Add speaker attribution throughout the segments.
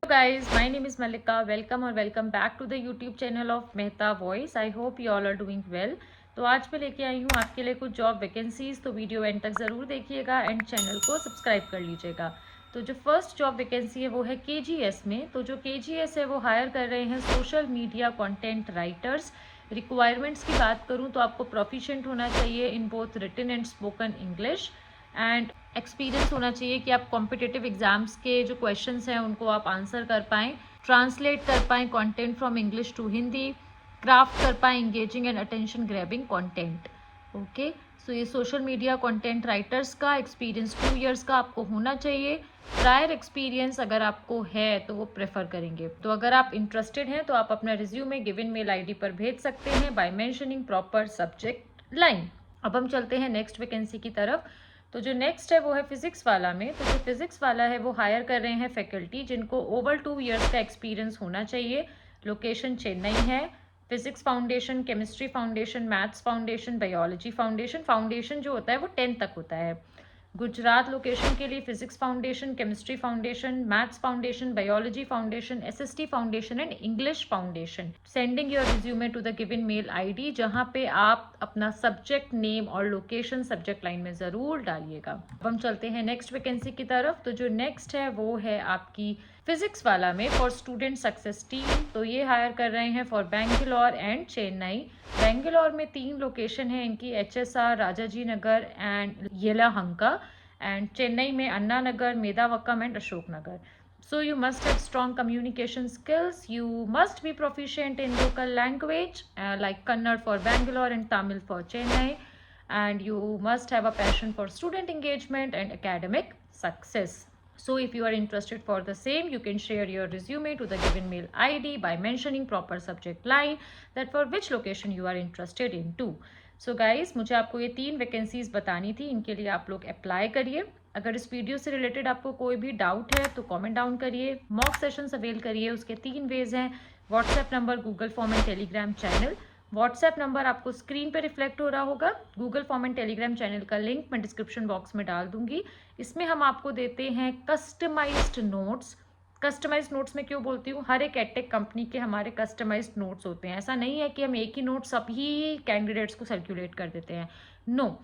Speaker 1: Guys, my name is Malika. Welcome back to the YouTube channel of Mehta Voice. I hope you all are doing well. तो आज मैं लेके आई हूँ आपके लिए कुछ जॉब वैकेंसीज, तो वीडियो एंड तक ज़रूर देखिएगा एंड चैनल को सब्सक्राइब कर लीजिएगा। तो जो फर्स्ट जॉब वैकेंसी है वो है KGS में। तो जो KGS है वो हायर कर रहे हैं social media content writers. Requirements की बात करूँ तो आपको प्रोफिशिएंट होना चाहिए in both written and spoken English and experience होना चाहिए कि आप कॉम्पिटिटिव एग्जाम्स के जो क्वेश्चंस हैं उनको आप आंसर कर पाएँ, ट्रांसलेट कर पाएँ content from English to Hindi, craft कर पाएँ engaging and attention grabbing content. Okay, so ये सोशल मीडिया कंटेंट राइटर्स का एक्सपीरियंस 2 इयर्स का आपको होना चाहिए। प्रायर एक्सपीरियंस अगर आपको है तो वो प्रेफर करेंगे। तो अगर आप इंटरेस्टेड हैं तो आप अपना रिज्यूमे गिवन मेल आईडी पर भेज सकते हैं by mentioning proper subject line. अब हम चलते हैं नेक्स्ट वैकेंसी की तरफ। तो जो नेक्स्ट है वो है फिजिक्स वाला में। तो जो फिजिक्स वाला है वो हायर कर रहे हैं फैकल्टी जिनको ओवर 2 इयर्स का एक्सपीरियंस होना चाहिए। लोकेशन चेन्नई है। Physics foundation, chemistry foundation, maths foundation, biology foundation. Foundation जो होता है वो 10 तक होता है। गुजरात लोकेशन के लिए physics foundation, chemistry foundation, maths foundation, biology foundation, SST foundation and English foundation. Sending your resume to the given mail ID, जहां पे आप अपना सब्जेक्ट नेम और लोकेशन सब्जेक्ट लाइन में ज़रूर डालिएगा। अब हम चलते हैं नेक्स्ट वैकेंसी की तरफ। तो जो नेक्स्ट है वो है आपकी फिजिक्स वाला में फॉर स्टूडेंट सक्सेस टीम। तो ये हायर कर रहे हैं फॉर बेंगलोर एंड चेन्नई। बेंगलोर में 3 लोकेशन है इनकी, HSR, Rajaji Nagar and Yelahanka, and Chennai में Anna Nagar, Medavakkam and Ashok Nagar. So you must have strong communication skills. You must be proficient in local language like Kannada for Bangalore and Tamil for Chennai. And you must have a passion for student engagement and academic success. So if you are interested for the same, you can share your resume to the given mail ID by mentioning proper subject line that for which location you are interested in too. So guys, मुझे आपको ये 3 vacancies बतानी थी, इनके लिए आप लोग apply करिए। अगर इस वीडियो से रिलेटेड आपको कोई भी डाउट है तो कमेंट डाउन करिए। मॉक सेशंस अवेल करिए, उसके 3 वेज हैं, WhatsApp number, Google form and Telegram channel. WhatsApp number आपको स्क्रीन पे रिफ्लेक्ट हो रहा होगा। Google form and Telegram channel का लिंक मैं डिस्क्रिप्शन बॉक्स में डाल दूंगी। इसमें हम आपको देते हैं कस्टमाइज्ड नोट्स। कस्टमाइज्ड नोट्स में क्यों बोलती हूँ, हर एक एडटेक कंपनी के हमारे कस्टमाइज्ड नोट्स होते हैं। ऐसा नहीं है कि हम एक ही नोट सभी कैंडिडेट्स को सर्कुलेट कर देते हैं। नो,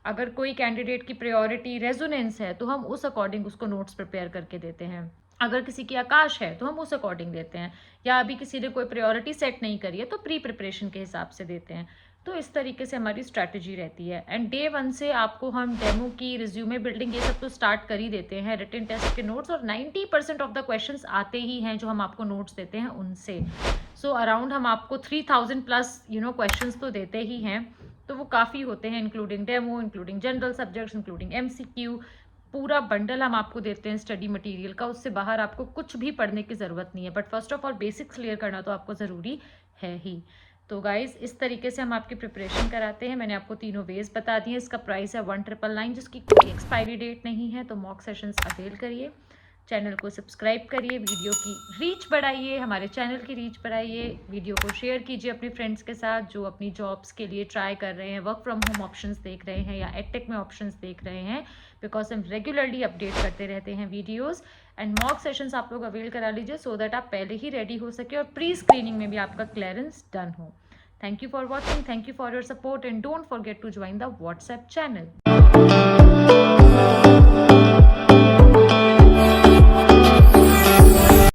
Speaker 1: अगर कोई कैंडिडेट की प्रायोरिटी रेजोनेंस है तो हम उस अकॉर्डिंग उसको नोट्स प्रिपेयर करके देते हैं। अगर किसी की आकाश है तो हम उस अकॉर्डिंग देते हैं, या अभी किसी ने कोई प्रायोरिटी सेट नहीं करी है तो प्री प्रिपरेशन के हिसाब से देते हैं। तो इस तरीके से हमारी स्ट्रैटेजी रहती है। एंड डे 1 से आपको हम डेमो की, रिज्यूमे बिल्डिंग, ये सब तो स्टार्ट कर ही देते हैं। रिटन टेस्ट के नोट्स और 90% ऑफ द क्वेश्चंस आते ही हैं जो हम आपको नोट्स देते हैं उनसे। सो अराउंड हम आपको 3000 प्लस क्वेश्चंस तो देते ही हैं। तो वो काफ़ी होते हैं, including demo, including general subjects, including MCQ। पूरा बंडल हम आपको देते हैं स्टडी मटेरियल का। उससे बाहर आपको कुछ भी पढ़ने की ज़रूरत नहीं है, but first of all basics clear करना तो आपको ज़रूरी है ही। तो गाइज, इस तरीके से हम आपकी प्रिपरेशन कराते हैं। मैंने आपको तीनों वेज बता दिए। इसका प्राइस है 1999, जिसकी कोई एक्सपायरी डेट नहीं है। तो मॉक सेशंस अवेल करिए, चैनल को सब्सक्राइब करिए, वीडियो की रीच बढ़ाइए, हमारे चैनल की रीच बढ़ाइए, वीडियो को शेयर कीजिए अपने फ्रेंड्स के साथ जो अपनी जॉब्स के लिए ट्राई कर रहे हैं, वर्क फ्रॉम होम ऑप्शंस देख रहे हैं या एडटेक में ऑप्शंस देख रहे हैं, बिकॉज हम रेगुलरली अपडेट करते रहते हैं वीडियोज़। एंड मॉक सेशंस आप लोग अवेल करा लीजिए सो दैट आप पहले ही रेडी हो सके और प्री स्क्रीनिंग में भी आपका क्लियरेंस डन हो। Thank you for watching. Thank you for your support and don't forget to join the WhatsApp channel.